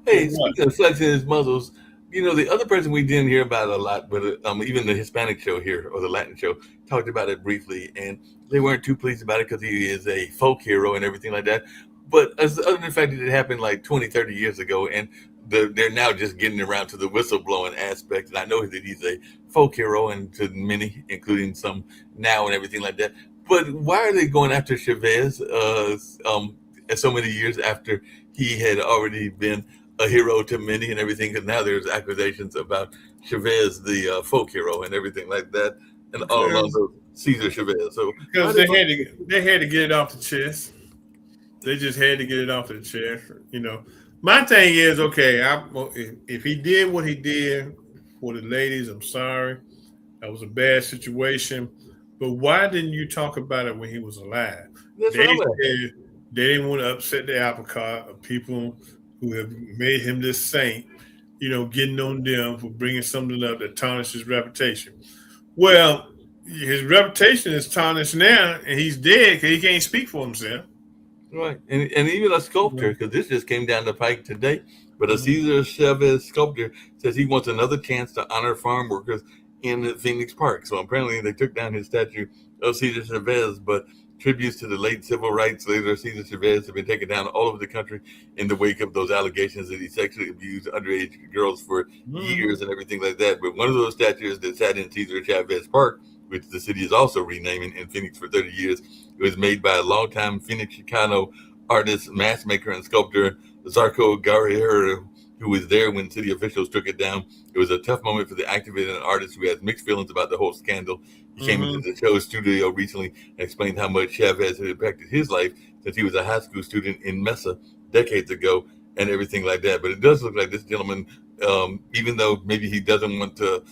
Hey, what? speaking of flexing his muscles, the other person we didn't hear about a lot, but even the Hispanic show here or the Latin show talked about it briefly, and they weren't too pleased about it because he is a folk hero and everything like that. But other than the fact that it happened like 20, 30 years ago, and they're now just getting around to the whistleblowing aspect. And I know that he's a folk hero, and to many, including some now and everything like that. But why are they going after Chavez so many years after he had already been a hero to many and everything? Because now there's accusations about Chavez, the folk hero, and everything like that, and all along because those Cesar Chavez. So why are because they going? they had to get it off the chest. They just had to get it off the chest. My thing is okay. If he did what he did for the ladies, I'm sorry. That was a bad situation. But why didn't you talk about it when he was alive? That's They what I'm at. said they didn't want to upset the apple cart of people who have made him this saint, getting on them for bringing something up that tarnished his reputation. Well, his reputation is tarnished now, and he's dead because he can't speak for himself. Right, and even a sculptor, because this just came down the pike today. But a Cesar Chavez sculptor says he wants another chance to honor farm workers in Phoenix Park. So apparently they took down his statue of Cesar Chavez, but tributes to the late civil rights leader Cesar Chavez have been taken down all over the country in the wake of those allegations that he sexually abused underage girls for Mhm. years and everything like that. But one of those statues that sat in Cesar Chavez Park, which the city is also renaming in Phoenix for 30 years, it was made by a longtime Phoenix Chicano artist, mask maker, and sculptor Zarco Guerrero, who was there when city officials took it down. It was a tough moment for the activist and artist who has mixed feelings about the whole scandal. He came into Mhm. the show studio recently and explained how much Chavez had impacted his life since he was a high school student in Mesa decades ago and everything like that. But it does look like this gentleman, even though maybe he doesn't want to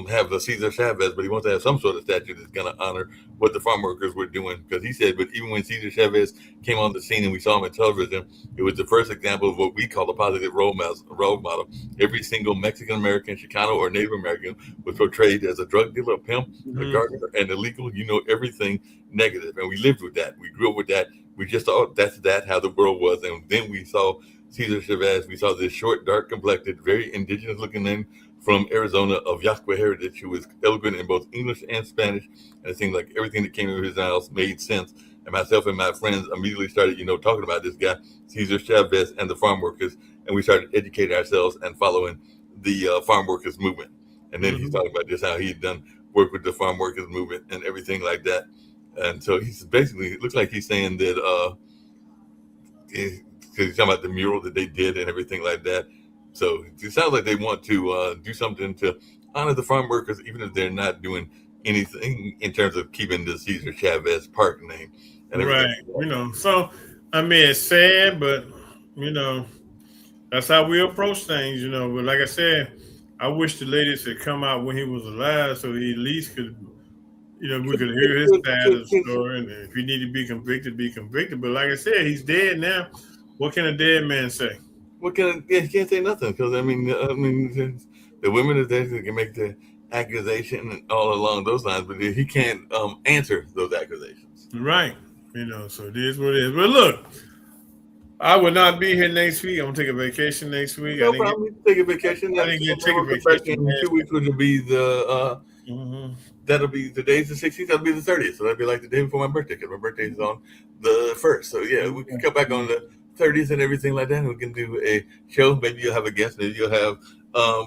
have the Cesar Chavez, but he wants to have some sort of statue that's going to honor what the farm workers were doing. Because he said, but even when Cesar Chavez came on the scene and we saw him on television, it was the first example of what we call a positive role model. Every single Mexican American, Chicano, or Native American was portrayed as a drug dealer, a pimp, a Mhm. gardener, and illegal. Everything negative, and we lived with that. We grew up with that. We just thought that's how the world was, and then we saw Cesar Chavez. We saw this short, dark complected, very indigenous looking man from Arizona of Yaqua heritage who was eloquent in both English and Spanish. And it seemed like everything that came out of his mouth made sense. And myself and my friends immediately started, talking about this guy, Cesar Chavez, and the farm workers. And we started educating ourselves and following the farm workers movement. And then he's Mhm. talking about just how he had done work with the farm workers movement and everything like that. And so he's basically, it looks like he's saying that because he's talking about the mural that they did and everything like that. So it sounds like they want to do something to honor the farm workers, even if they're not doing anything in terms of keeping the Cesar Chavez Park name and everything Right. like that. So I mean, it's sad, but you know, that's how we approach things. But like I said, I wish the ladies had come out when he was alive, so he at least could, we could hear his side of the story, and if he need to be convicted, be convicted. But like I said, he's dead now. What can a dead man say? What can yeah, he can't say nothing because I mean, the women are there that can make the accusation and all along those lines, but he can't answer those accusations. Right. So it is what it is. But look, I will not be here next week. I'm gonna take a vacation next week. I No didn't get problem. You can take a vacation. I didn't get to take a We'll come back vacation in 2 weeks, which will be last. that'll be the day's the 16th. That'll be the 30th. So that'll be like the day before my birthday because my birthday is on the 1st. So yeah, we can come back on the 30th and everything like that. And we can do a show. Maybe you'll have a guest. Maybe you'll have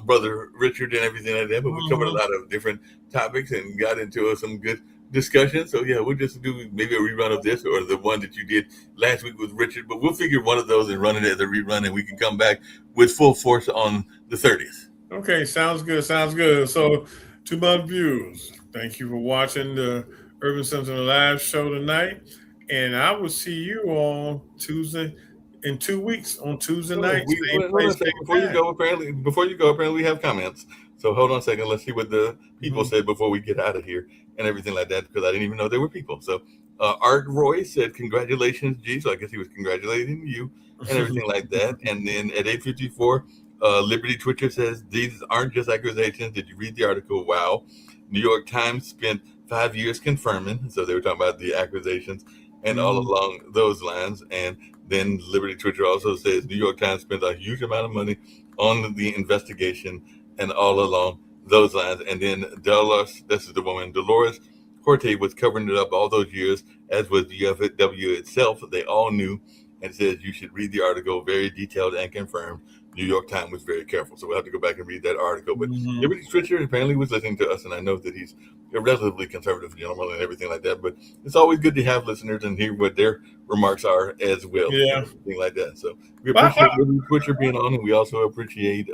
brother Richard and everything like that. But we covered a Mhm. lot of different topics and got into some good discussion. So yeah, we'll just do maybe a rerun of this or the one that you did last week with Richard. But we'll figure one of those and run it as a rerun, and we can come back with full force on the 30th. Okay, sounds good. Sounds good. So, to my viewers, thank you for watching the Urban Sentinel live show tonight, and I will see you on Tuesday in 2 weeks on Tuesday Oh, night, same hold on a place, second. same time. Before you go, apparently we have comments. So hold on a second. Let's see what the people Mhm. said before we get out of here and everything like that, because I didn't even know there were people. So Art Roy said, "Congratulations, G." So I guess he was congratulating you and everything like that. And then at 8:54, Liberty Twitcher says, "These aren't just accusations. Did you read the article? Wow." New York Times spent 5 years confirming. So they were talking about the accusations and all Mhm. along those lines. And then Liberty Twitter also says New York Times spent a huge amount of money on the investigation and all along those lines. And then Dolores, this is the woman, Dolores Corte was covering it up all those years, as was the UFW itself. They all knew and says you should read the article, very detailed and confirmed. New York Times was very careful. So we'll have to go back and read that article. But Mhm. Liberty Switcher apparently was listening to us, and I know that he's a relatively conservative gentleman and everything like that. But it's always good to have listeners and hear what their remarks are as well, and Yeah. everything like that. So we Well, appreciate Liberty Switcher being on, and we also appreciate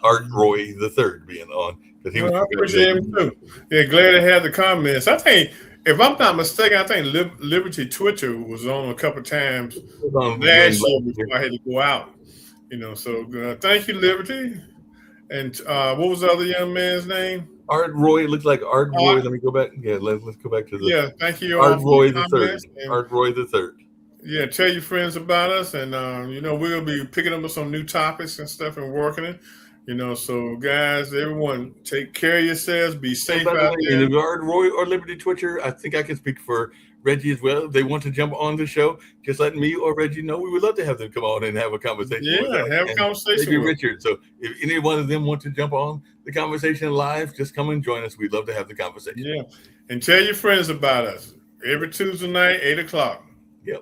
Art Roy the Third being on, because he was I appreciate him too. Yeah, glad to have the comments. I think, if I'm not mistaken, I think Liberty Twitter was on a couple times last year before I had to go out. So thank you, Liberty. And what was the other young man's name? Art Roy. It looks like Art Roy. Art. Let me go back. Yeah, let's go back to the Yeah, thank you all Art for Roy the the Third. comments. And Art Roy the Third. yeah, tell your friends about us, and we'll be picking up some new topics and stuff and working it. So guys, everyone, take care of yourselves. Be And safe by the out way, there. in Art Roy or Liberty Twitcher, I think I can speak for Reggie as well. If they want to jump on the show, just let me or Reggie know. We would love to have them come on and have a conversation with Yeah, us. have a And conversation maybe with Richard. So if any one of them want to jump on the conversation live, just come and join us. We'd love to have the conversation. Yeah, and tell your friends about us every Tuesday night, 8 o'clock. Yep.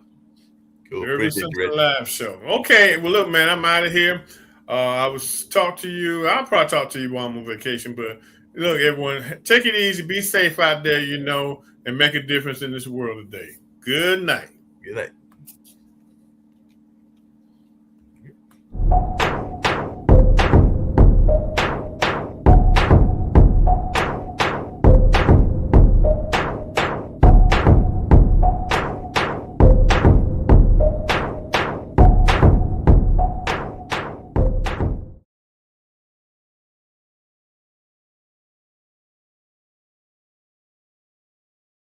Cool. Urban Appreciate you, Central Reggie. Live Show. Okay, well, look, man, I'm out of here. I was talk to you. I'll probably talk to you while I'm on vacation. But look, everyone, take it easy. Be safe out there, and make a difference in this world today. Good night. Good night.